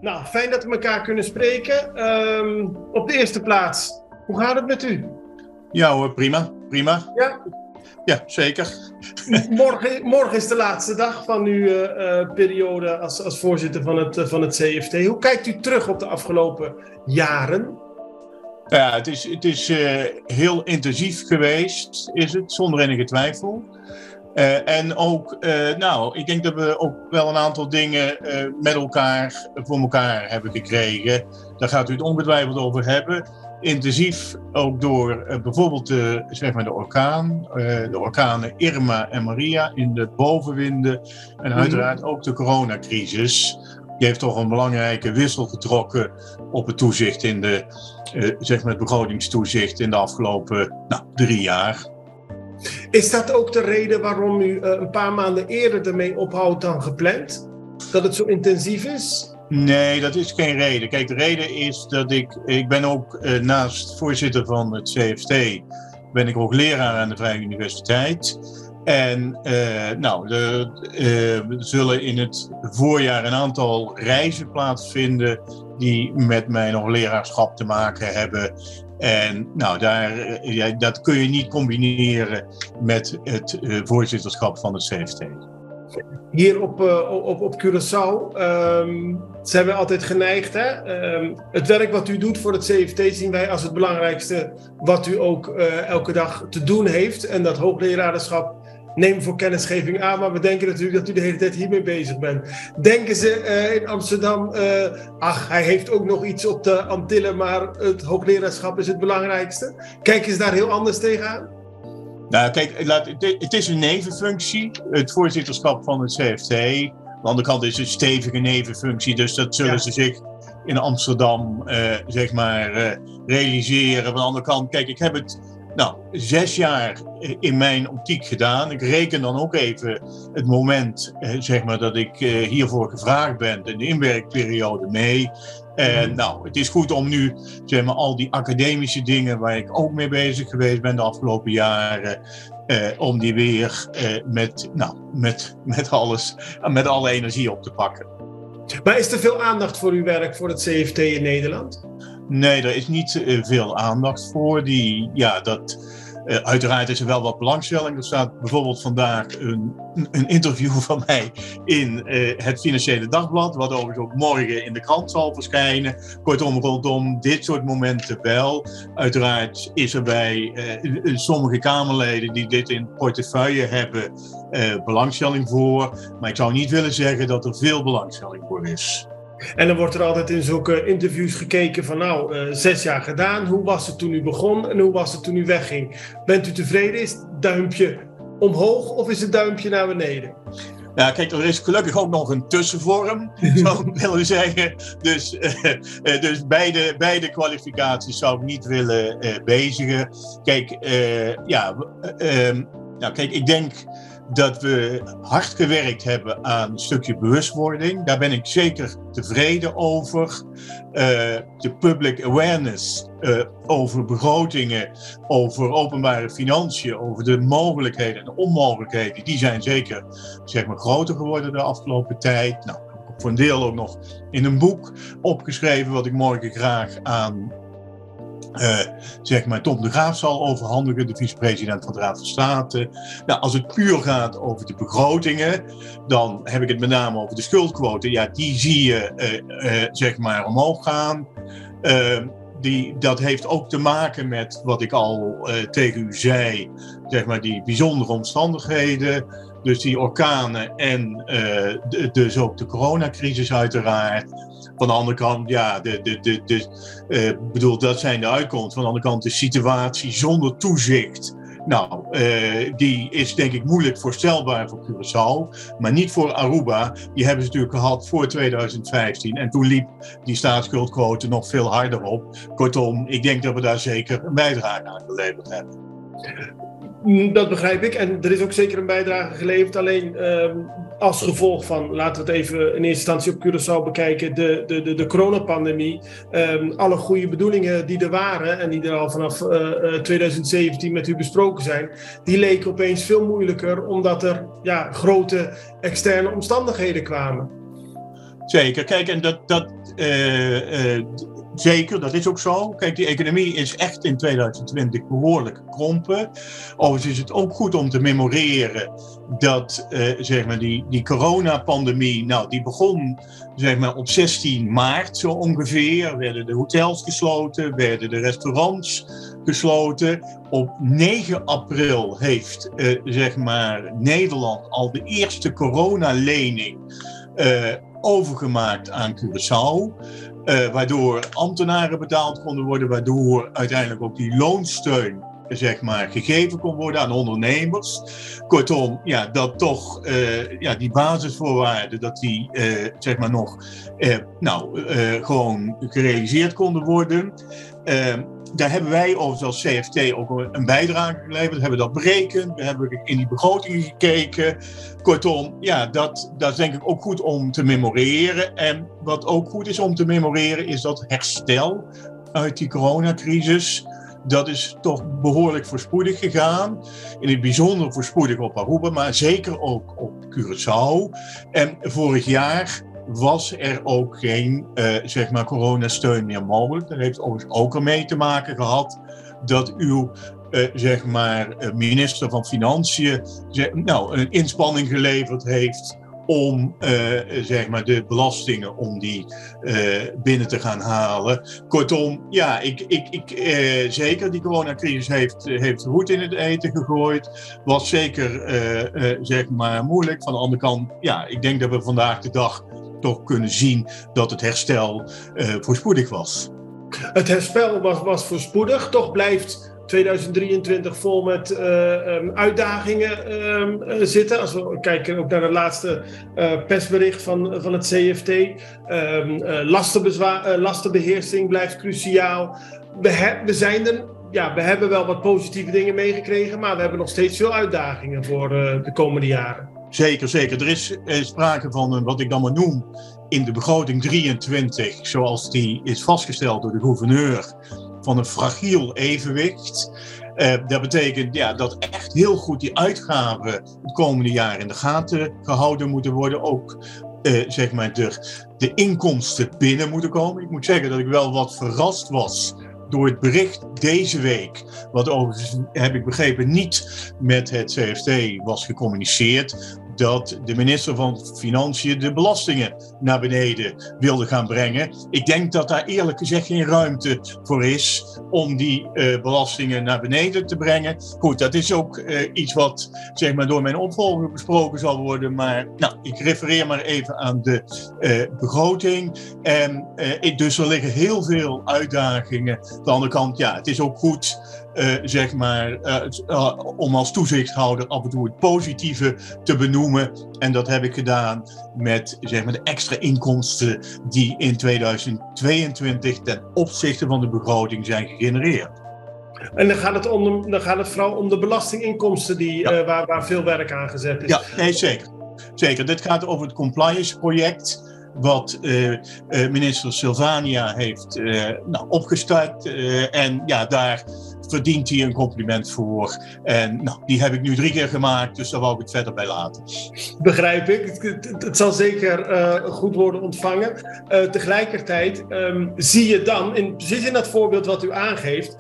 Nou, fijn dat we elkaar kunnen spreken. Op de eerste plaats, hoe gaat het met u? Ja hoor, prima. Ja? Ja, zeker. Morgen is de laatste dag van uw periode als voorzitter van het CFT. Hoe kijkt u terug op de afgelopen jaren? Ja, het is heel intensief geweest, is het, zonder enige twijfel. En ook, ik denk dat we ook wel een aantal dingen met elkaar voor elkaar hebben gekregen. Daar gaat u het ongetwijfeld over hebben. Intensief ook door bijvoorbeeld de orkanen Irma en Maria in de bovenwinden. En uiteraard ook de coronacrisis. Die heeft toch een belangrijke wissel getrokken op het toezicht in het begrotingstoezicht in de afgelopen 3 jaar. Is dat ook de reden waarom u een paar maanden eerder ermee ophoudt dan gepland? Dat het zo intensief is? Nee, dat is geen reden. Kijk, de reden is dat ik ben ook naast voorzitter van het CFT, ben ik ook leraar aan de Vrije Universiteit. En er zullen in het voorjaar een aantal reizen plaatsvinden die met mijn leraarschap te maken hebben. En dat kun je niet combineren met het voorzitterschap van het CFT. Hier op Curaçao zijn we altijd geneigd. Het werk wat u doet voor het CFT zien wij als het belangrijkste wat u ook elke dag te doen heeft. En dat hoogleraarschap nemen voor kennisgeving aan. Maar we denken natuurlijk dat u de hele tijd hiermee bezig bent. Denken ze in Amsterdam, hij heeft ook nog iets op de Antillen, maar het hoogleraarschap is het belangrijkste. Kijken ze daar heel anders tegenaan? Nou, kijk, het is een nevenfunctie, het voorzitterschap van het CFT. Aan de andere kant is het een stevige nevenfunctie, dus dat zullen ze zich in Amsterdam realiseren. Aan de andere kant, kijk, ik heb het 6 jaar in mijn optiek gedaan. Ik reken dan ook even het moment dat ik hiervoor gevraagd ben, de inwerkperiode mee. En het is goed om nu al die academische dingen waar ik ook mee bezig geweest ben de afgelopen jaren, om die weer met alle energie op te pakken. Maar is er veel aandacht voor uw werk voor het CFT in Nederland? Nee, er is niet veel aandacht voor. Uiteraard is er wel wat belangstelling. Er staat bijvoorbeeld vandaag een interview van mij in het Financiële Dagblad, wat overigens ook morgen in de krant zal verschijnen. Kortom, rondom dit soort momenten wel. Uiteraard is er bij sommige Kamerleden die dit in portefeuille hebben belangstelling voor. Maar ik zou niet willen zeggen dat er veel belangstelling voor is. En dan wordt er altijd in zulke interviews gekeken van 6 jaar gedaan. Hoe was het toen u begon en hoe was het toen u wegging? Bent u tevreden? Is het duimpje omhoog of is het duimpje naar beneden? Ja, kijk, er is gelukkig ook nog een tussenvorm, zou ik willen zeggen. Dus beide kwalificaties zou ik niet willen bezigen. Kijk, ik denk dat we hard gewerkt hebben aan een stukje bewustwording. Daar ben ik zeker tevreden over. De public awareness over begrotingen, over openbare financiën, over de mogelijkheden en de onmogelijkheden, die zijn zeker groter geworden de afgelopen tijd. Voor een deel ook nog in een boek opgeschreven, wat ik morgen graag aan Tom de Graaf zal overhandigen, de vicepresident van de Raad van State. Als het puur gaat over de begrotingen, dan heb ik het met name over de schuldquote. Ja, die zie je omhoog gaan. Dat heeft ook te maken met wat ik al tegen u zei, die bijzondere omstandigheden. Dus die orkanen en dus ook de coronacrisis uiteraard. Van de andere kant, dat zijn de uitkomsten. Van de andere kant de situatie zonder toezicht. Die is denk ik moeilijk voorstelbaar voor Curaçao, maar niet voor Aruba. Die hebben ze natuurlijk gehad voor 2015 en toen liep die staatsschuldquote nog veel harder op. Kortom, ik denk dat we daar zeker een bijdrage aan geleverd hebben. Dat begrijp ik en er is ook zeker een bijdrage geleverd. Alleen als gevolg van, laten we het even in eerste instantie op Curaçao bekijken, de coronapandemie. Alle goede bedoelingen die er waren en die er al vanaf 2017 met u besproken zijn, die leken opeens veel moeilijker omdat er grote externe omstandigheden kwamen. Zeker. Kijk, en zeker, dat is ook zo. Kijk, die economie is echt in 2020 behoorlijk gekrompen. Overigens is het ook goed om te memoreren dat zeg maar die coronapandemie, nou, die begon zeg maar op 16 maart zo ongeveer. Werden de hotels gesloten, werden de restaurants gesloten. Op 9 april heeft zeg maar Nederland al de eerste coronalening overgemaakt aan Curaçao. Waardoor ambtenaren betaald konden worden, waardoor uiteindelijk ook die loonsteun zeg maar, gegeven kon worden aan ondernemers. Kortom, ja, dat toch die basisvoorwaarden, dat die zeg maar nog gewoon gerealiseerd konden worden. Daar hebben wij overigens als CFT ook een bijdrage geleverd. We hebben dat berekend, we hebben in die begrotingen gekeken. Kortom, ja, dat is denk ik ook goed om te memoreren. En wat ook goed is om te memoreren is dat herstel uit die coronacrisis. Dat is toch behoorlijk voorspoedig gegaan. In het bijzonder voorspoedig op Aruba, maar zeker ook op Curaçao. En vorig jaar was er ook geen zeg maar coronasteun meer mogelijk. Dat heeft overigens ook ermee te maken gehad dat uw zeg maar minister van Financiën een inspanning geleverd heeft om zeg maar de belastingen om die binnen te gaan halen. Kortom, ja, zeker die coronacrisis heeft roet in het eten gegooid. Was zeker zeg maar moeilijk. Van de andere kant, ja, ik denk dat we vandaag de dag toch kunnen zien dat het herstel voorspoedig was. Het herstel was voorspoedig, toch blijft 2023 vol met uitdagingen zitten. Als we kijken ook naar het laatste persbericht van het CFT. Lastenbeheersing blijft cruciaal. We hebben wel wat positieve dingen meegekregen, maar we hebben nog steeds veel uitdagingen voor de komende jaren. Zeker, zeker. Er is sprake van wat ik dan maar noem in de begroting 23, zoals die is vastgesteld door de gouverneur, van een fragiel evenwicht. Dat betekent dat echt heel goed die uitgaven het komende jaar in de gaten gehouden moeten worden. Ook zeg maar de inkomsten binnen moeten komen. Ik moet zeggen dat ik wel wat verrast was door het bericht deze week, wat overigens, heb ik begrepen, niet met het CFT was gecommuniceerd, dat de minister van Financiën de belastingen naar beneden wilde gaan brengen. Ik denk dat daar eerlijk gezegd geen ruimte voor is om die belastingen naar beneden te brengen. Goed, dat is ook iets wat zeg maar, door mijn opvolger besproken zal worden, maar ik refereer maar even aan de begroting. Dus er liggen heel veel uitdagingen. Aan de andere kant, ja, het is ook goed zeg maar, om als toezichthouder af en toe het positieve te benoemen. En dat heb ik gedaan met zeg maar, de extra inkomsten die in 2022 ten opzichte van de begroting zijn gegenereerd. En dan gaat het vooral om de belastinginkomsten waar veel werk aan gezet is. Ja, nee, zeker. Zeker. Dit gaat over het compliance project, wat minister Sylvania heeft opgestart. En ja, daar verdient hij een compliment voor. En die heb ik nu 3 keer gemaakt, dus daar wou ik het verder bij laten. Begrijp ik. Het zal zeker goed worden ontvangen. Tegelijkertijd zie je dan, precies in dat voorbeeld wat u aangeeft,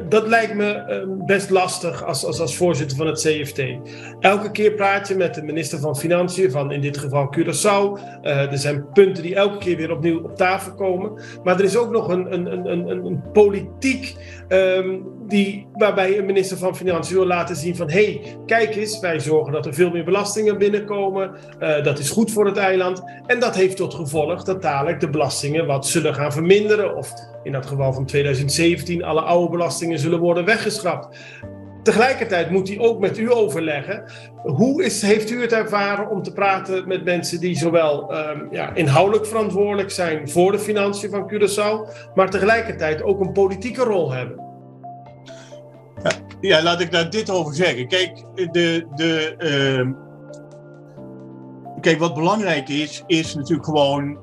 dat lijkt me best lastig als voorzitter van het CFT. Elke keer praat je met de minister van Financiën, van in dit geval Curaçao. Er zijn punten die elke keer weer opnieuw op tafel komen. Maar er is ook nog een politiek waarbij een minister van Financiën wil laten zien van kijk eens, wij zorgen dat er veel meer belastingen binnenkomen. Dat is goed voor het eiland. En dat heeft tot gevolg dat dadelijk de belastingen wat zullen gaan verminderen. Of in dat geval van 2017 alle oude belastingen zullen worden weggeschrapt. Tegelijkertijd moet hij ook met u overleggen. Heeft u het ervaren om te praten met mensen die zowel inhoudelijk verantwoordelijk zijn voor de financiën van Curaçao, maar tegelijkertijd ook een politieke rol hebben? Ja, laat ik daar dit over zeggen. Kijk, Kijk, wat belangrijk is natuurlijk gewoon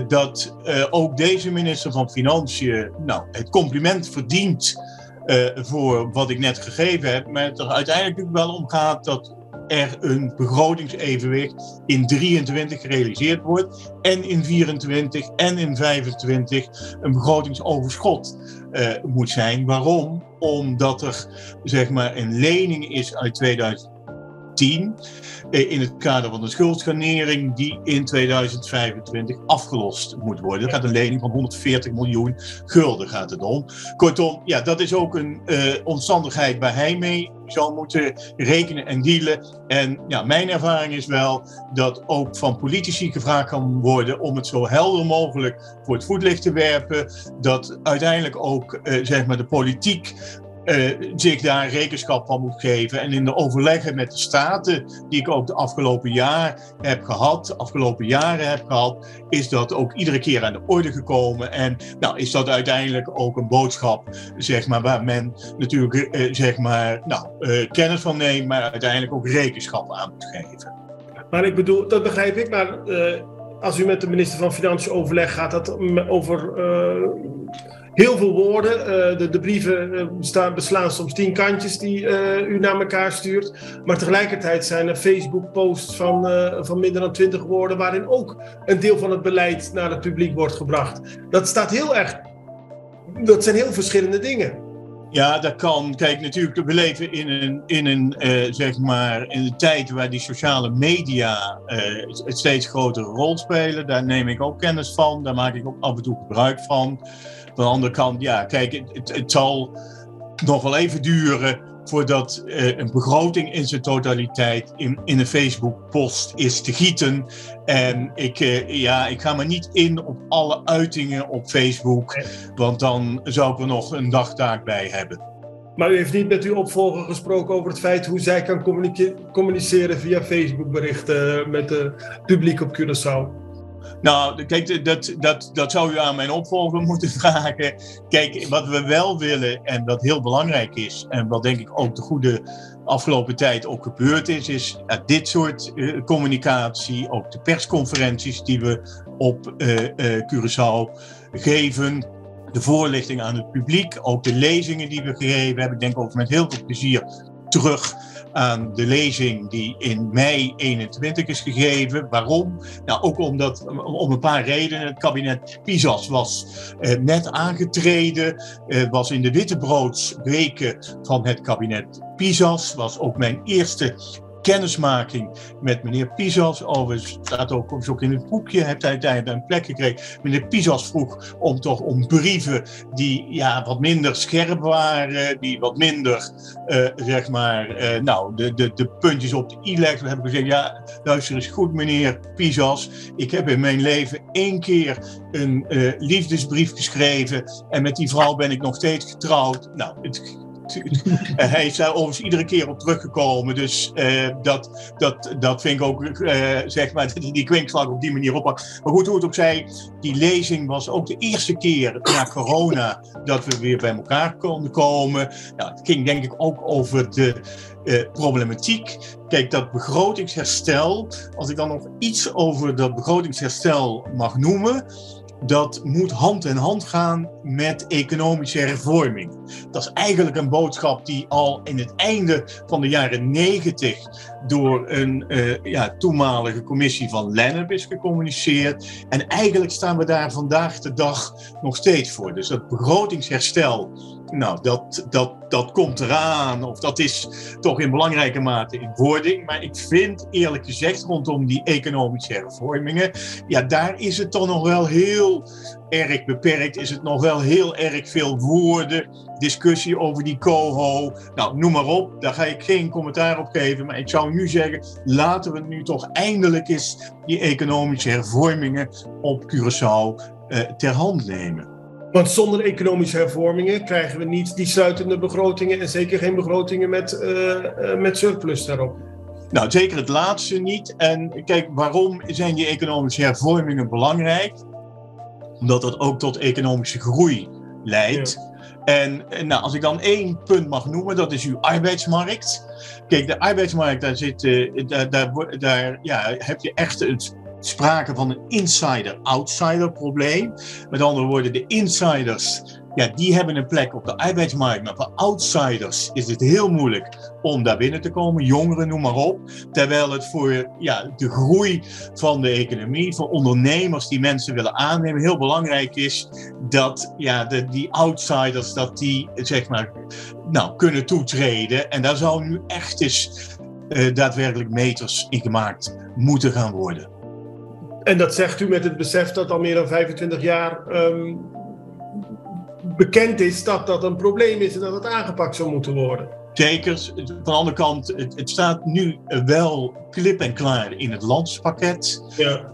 dat ook deze minister van Financiën het compliment verdient voor wat ik net gegeven heb. Maar het er uiteindelijk wel om gaat dat er een begrotingsevenwicht in 23 gerealiseerd wordt en in 24 en in 25 een begrotingsoverschot moet zijn. Waarom? Omdat er zeg maar een lening is uit 2010 in het kader van de schuldsanering die in 2025 afgelost moet worden. Dat gaat een lening van 140 miljoen gulden gaat het om. Kortom, ja, dat is ook een omstandigheid waar hij mee zou moeten rekenen en dealen. En ja, mijn ervaring is wel dat ook van politici gevraagd kan worden om het zo helder mogelijk voor het voetlicht te werpen. Dat uiteindelijk ook zeg maar de politiek zich daar rekenschap van moet geven. En in de overleggen met de staten, die ik ook de afgelopen jaren heb gehad, is dat ook iedere keer aan de orde gekomen. En nou, is dat uiteindelijk ook een boodschap, zeg maar, waar men natuurlijk kennis van neemt, maar uiteindelijk ook rekenschap aan moet geven. Maar ik bedoel, dat begrijp ik, maar als u met de minister van Financiën overlegt, gaat dat over heel veel woorden. De brieven beslaan soms 10 kantjes die u naar elkaar stuurt. Maar tegelijkertijd zijn er Facebook-posts van minder dan 20 woorden, waarin ook een deel van het beleid naar het publiek wordt gebracht. Dat zijn heel verschillende dingen. Ja, dat kan. Kijk, natuurlijk, we leven in een tijd waar die sociale media een steeds grotere rol spelen. Daar neem ik ook kennis van. Daar maak ik ook af en toe gebruik van. Aan de andere kant, ja, kijk, het zal nog wel even duren voordat een begroting in zijn totaliteit in een Facebook-post is te gieten. En ik ga maar niet in op alle uitingen op Facebook, want dan zou ik er nog een dagtaak bij hebben. Maar u heeft niet met uw opvolger gesproken over het feit hoe zij kan communiceren via Facebook-berichten met het publiek op Curaçao? Nou, kijk, dat zou u aan mijn opvolger moeten vragen. Kijk, wat we wel willen en wat heel belangrijk is, en wat denk ik ook de goede afgelopen tijd ook gebeurd is dit soort communicatie, ook de persconferenties die we op Curaçao geven, de voorlichting aan het publiek, ook de lezingen die we gegeven hebben. Ik denk ook met heel veel plezier terug aan de lezing die in mei 21 is gegeven. Waarom? Nou, ook om een paar redenen. Het kabinet Pisas was net aangetreden, was in de wittebroodsweken van het kabinet Pisas, was ook mijn eerste kennismaking met meneer Pisas. Overigens staat ook in het boekje, heeft hij uiteindelijk een plek gekregen. Meneer Pisas vroeg om brieven die wat minder scherp waren, die wat minder, de puntjes op de i legden. We hebben gezegd, ja, luister eens goed meneer Pisas, ik heb in mijn leven 1 keer een liefdesbrief geschreven en met die vrouw ben ik nog steeds getrouwd. Nou, hij is daar overigens iedere keer op teruggekomen, dus dat vind ik ook, die kwinkslag op die manier oppakt. Maar goed, hoe het ook zij, die lezing was ook de eerste keer na corona dat we weer bij elkaar konden komen. Nou, het ging denk ik ook over de problematiek. Kijk, dat begrotingsherstel, als ik dan nog iets over dat begrotingsherstel mag noemen, dat moet hand in hand gaan met economische hervorming. Dat is eigenlijk een boodschap die al in het einde van de jaren 90 door een toenmalige commissie van Lennep is gecommuniceerd. En eigenlijk staan we daar vandaag de dag nog steeds voor. Dus dat begrotingsherstel, nou, dat komt eraan, of dat is toch in belangrijke mate in wording. Maar ik vind eerlijk gezegd rondom die economische hervormingen, ja, daar is het toch nog wel heel erg beperkt. Is het nog wel heel erg veel woorden, discussie over die coho. Nou, noem maar op, daar ga ik geen commentaar op geven. Maar ik zou nu zeggen, laten we nu toch eindelijk eens die economische hervormingen op Curaçao ter hand nemen. Want zonder economische hervormingen krijgen we niet die sluitende begrotingen en zeker geen begrotingen met surplus daarop. Nou, zeker het laatste niet. En kijk, waarom zijn die economische hervormingen belangrijk? Omdat dat ook tot economische groei leidt. Ja. En nou, als ik dan 1 punt mag noemen, dat is uw arbeidsmarkt. Kijk, de arbeidsmarkt, daar heb je echt sprake van een insider-outsider probleem. Met andere woorden, de insiders ja, die hebben een plek op de arbeidsmarkt. Maar voor outsiders is het heel moeilijk om daar binnen te komen. Jongeren, noem maar op. Terwijl het voor de groei van de economie, voor ondernemers die mensen willen aannemen, heel belangrijk is dat die outsiders, dat die zeg maar kunnen toetreden. En daar zou nu echt eens daadwerkelijk meters in gemaakt moeten gaan worden. En dat zegt u met het besef dat al meer dan 25 jaar bekend is dat dat een probleem is en dat het aangepakt zou moeten worden. Zeker. Van de andere kant, het staat nu wel klip en klaar in het landspakket. Ja.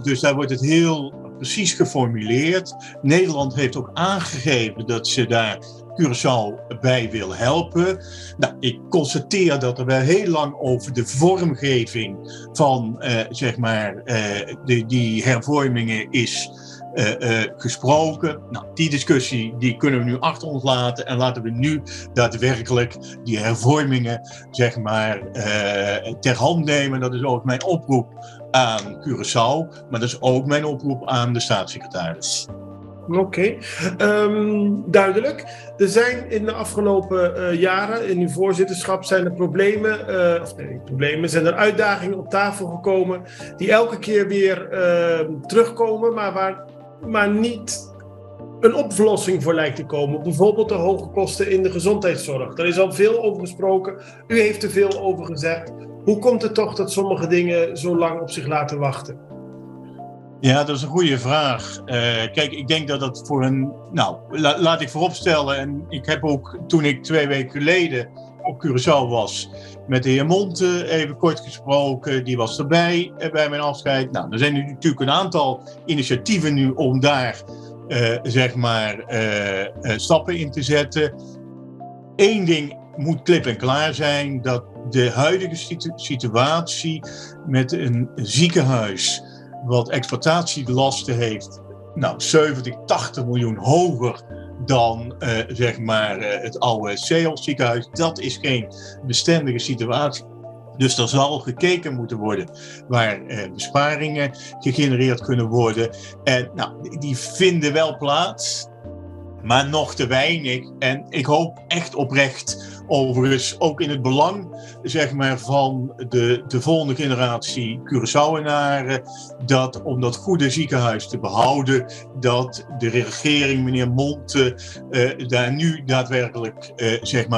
Dus daar wordt het heel precies geformuleerd. Nederland heeft ook aangegeven dat ze daar Curaçao bij wil helpen. Nou, ik constateer dat er wel heel lang over de vormgeving van die hervormingen is gesproken. Nou, die discussie die kunnen we nu achter ons laten en laten we nu daadwerkelijk die hervormingen ter hand nemen. Dat is ook mijn oproep aan Curaçao, maar dat is ook mijn oproep aan de staatssecretaris. Oké, duidelijk. Er zijn in de afgelopen jaren, in uw voorzitterschap, zijn er zijn er uitdagingen op tafel gekomen die elke keer weer terugkomen, maar niet een oplossing voor lijkt te komen. Bijvoorbeeld de hoge kosten in de gezondheidszorg. Daar is al veel over gesproken. U heeft er veel over gezegd. Hoe komt het toch dat sommige dingen zo lang op zich laten wachten? Ja, dat is een goede vraag. Kijk, ik denk dat dat laat ik vooropstellen. En ik heb ook, toen ik 2 weken geleden op Curaçao was, met de heer Monte even kort gesproken. Die was erbij bij mijn afscheid. Nou, er zijn nu natuurlijk een aantal initiatieven nu om daar, stappen in te zetten. Eén ding moet klip en klaar zijn, dat de huidige situatie met een ziekenhuis wat exploitatielasten heeft, 70, 80 miljoen hoger dan het oude CEOS ziekenhuis. Dat is geen bestendige situatie. Dus er zal gekeken moeten worden waar besparingen gegenereerd kunnen worden. En die vinden wel plaats, maar nog te weinig. En ik hoop echt oprecht, overigens ook in het belang van de volgende generatie Curaçaoënaren, dat om dat goede ziekenhuis te behouden, dat de regering, meneer Monte, daar nu daadwerkelijk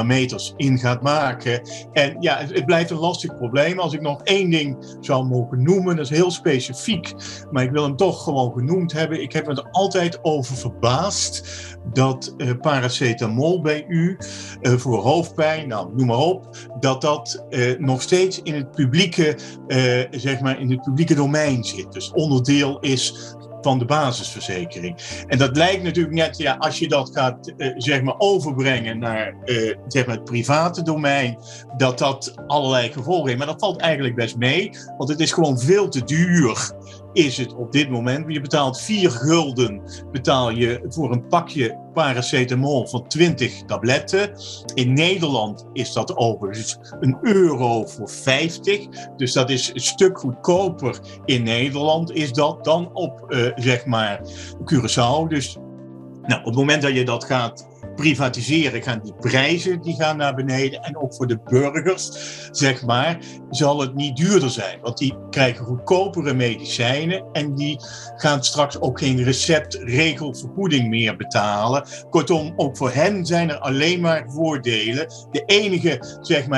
meters in gaat maken. En ja, het blijft een lastig probleem. Als ik nog 1 ding zou mogen noemen, dat is heel specifiek, maar ik wil hem toch gewoon genoemd hebben. Ik heb me er altijd over verbaasd dat paracetamol bij u voor hoofdpijn, noem maar op, dat nog steeds in het publieke, in het publieke domein zit. Dus onderdeel is van de basisverzekering. En dat lijkt natuurlijk net, als je dat gaat overbrengen naar het private domein, dat allerlei gevolgen heeft. Maar dat valt eigenlijk best mee, want het is gewoon veel te duur. Is het op dit moment. Je betaalt 4 gulden betaal je voor een pakje paracetamol van 20 tabletten. In Nederland is dat overigens €1 voor 50. Dus dat is een stuk goedkoper in Nederland is dat dan op Curaçao. Dus op het moment dat je dat gaat privatiseren, gaan die prijzen naar beneden. En ook voor de burgers, zal het niet duurder zijn. Want die krijgen goedkopere medicijnen en die gaan straks ook geen receptregelvergoeding meer betalen. Kortom, ook voor hen zijn er alleen maar voordelen. De enige,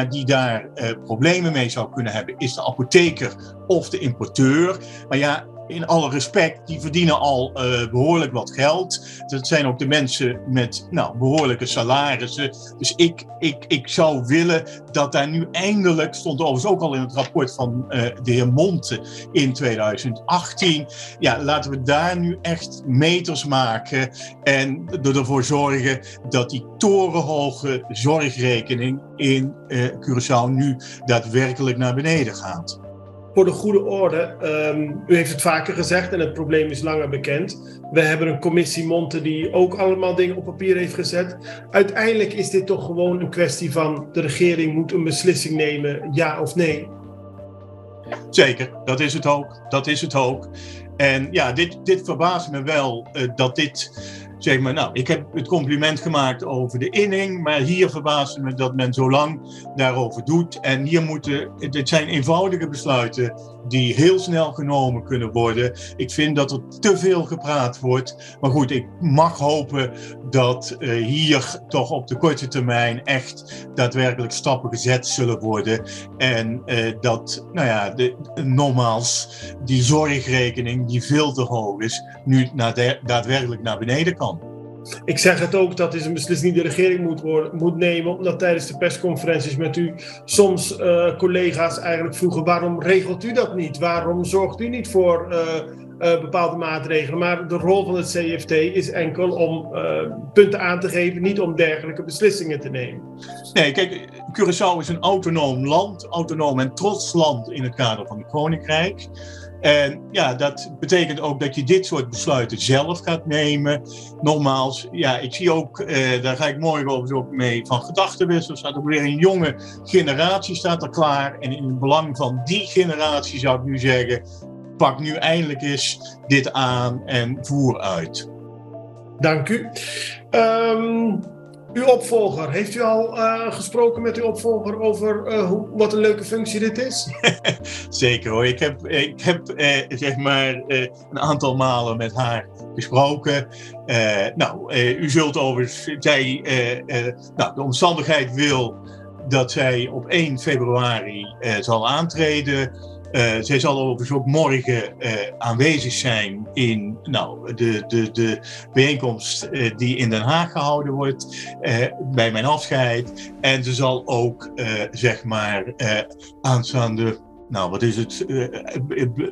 die daar problemen mee zou kunnen hebben, is de apotheker of de importeur. Maar in alle respect, die verdienen al behoorlijk wat geld. Dat zijn ook de mensen met behoorlijke salarissen. Dus ik zou willen dat daar nu eindelijk, stond overigens ook al in het rapport van de heer Monte in 2018. Laten we daar nu echt meters maken en ervoor zorgen dat die torenhoge zorgrekening in Curaçao nu daadwerkelijk naar beneden gaat. Voor de goede orde, u heeft het vaker gezegd en het probleem is langer bekend. We hebben een commissie Monte die ook allemaal dingen op papier heeft gezet. Uiteindelijk is dit toch gewoon een kwestie van de regering moet een beslissing nemen, ja of nee? Zeker, dat is het ook. En dit verbaast me wel dat dit zeg maar, nou, ik heb het compliment gemaakt over de inning, maar hier verbaast het me dat men zo lang daarover doet. En hier dit zijn eenvoudige besluiten die heel snel genomen kunnen worden. Ik vind dat er te veel gepraat wordt. Maar goed, ik mag hopen dat hier toch op de korte termijn echt daadwerkelijk stappen gezet zullen worden. En dat, nou ja, nogmaals, die zorgrekening die veel te hoog is, nu daadwerkelijk naar beneden kan. Ik zeg het ook, dat is een beslissing die de regering moet nemen, omdat tijdens de persconferenties met u soms collega's eigenlijk vroegen: waarom regelt u dat niet? Waarom zorgt u niet voor bepaalde maatregelen? Maar de rol van het CFT is enkel om punten aan te geven, niet om dergelijke beslissingen te nemen. Nee, kijk, Curaçao is een autonoom land, autonoom en trots land in het kader van het Koninkrijk. En ja, dat betekent ook dat je dit soort besluiten zelf gaat nemen. Nogmaals, ja, ik zie ook, daar ga ik morgen overigens ook mee van gedachtenwissel. Staat er weer een jonge generatie staat er klaar. En in het belang van die generatie zou ik nu zeggen: pak nu eindelijk eens dit aan en voer uit. Dank u. Uw opvolger, heeft u al gesproken met uw opvolger over wat een leuke functie dit is? Zeker hoor. Ik heb zeg maar een aantal malen met haar gesproken. U zult overigens, de omstandigheid wil dat zij op 1 februari zal aantreden. Zij zal overigens ook morgen aanwezig zijn in de bijeenkomst die in Den Haag gehouden wordt bij mijn afscheid. En ze zal ook aanstaande,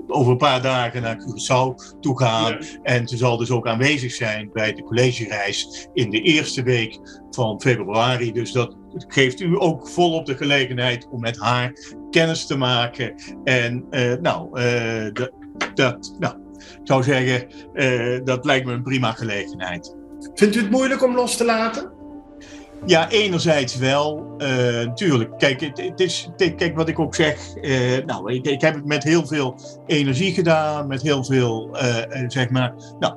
over een paar dagen naar Curaçao toe gaan. Ja. En ze zal dus ook aanwezig zijn bij de collegereis in de eerste week van februari. Dus dat geeft u ook volop de gelegenheid om met haar kennis te maken. En ik zou zeggen, dat lijkt me een prima gelegenheid. Vindt u het moeilijk om los te laten? Ja, enerzijds wel. Tuurlijk. Kijk, wat ik ook zeg. Ik heb het met heel veel energie gedaan. Met heel veel,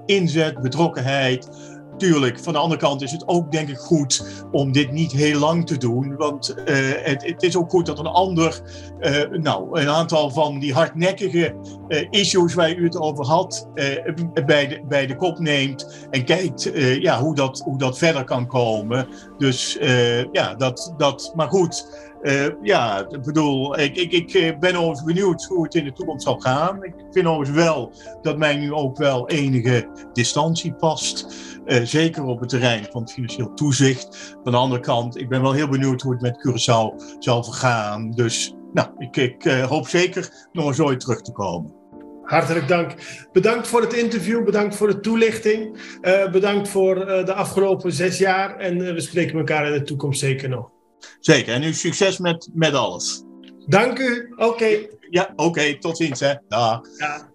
inzet, betrokkenheid. Tuurlijk, van de andere kant is het ook denk ik goed om dit niet heel lang te doen. Want het is ook goed dat een ander een aantal van die hardnekkige issues waar u het over had bij de kop neemt. En kijkt hoe dat verder kan komen. Dus maar goed. Ik bedoel, ik ben overigens benieuwd hoe het in de toekomst zal gaan. Ik vind overigens wel dat mij nu ook wel enige distantie past. Zeker op het terrein van het financieel toezicht. Van de andere kant, ik ben wel heel benieuwd hoe het met Curaçao zal vergaan. Dus ik hoop zeker nog eens ooit terug te komen. Hartelijk dank. Bedankt voor het interview, bedankt voor de toelichting. Bedankt voor de afgelopen 6 jaar. En we spreken elkaar in de toekomst zeker nog. Zeker, en nu succes met alles. Dank u, oké. Ja, oké, tot ziens hè. Dag. Ja.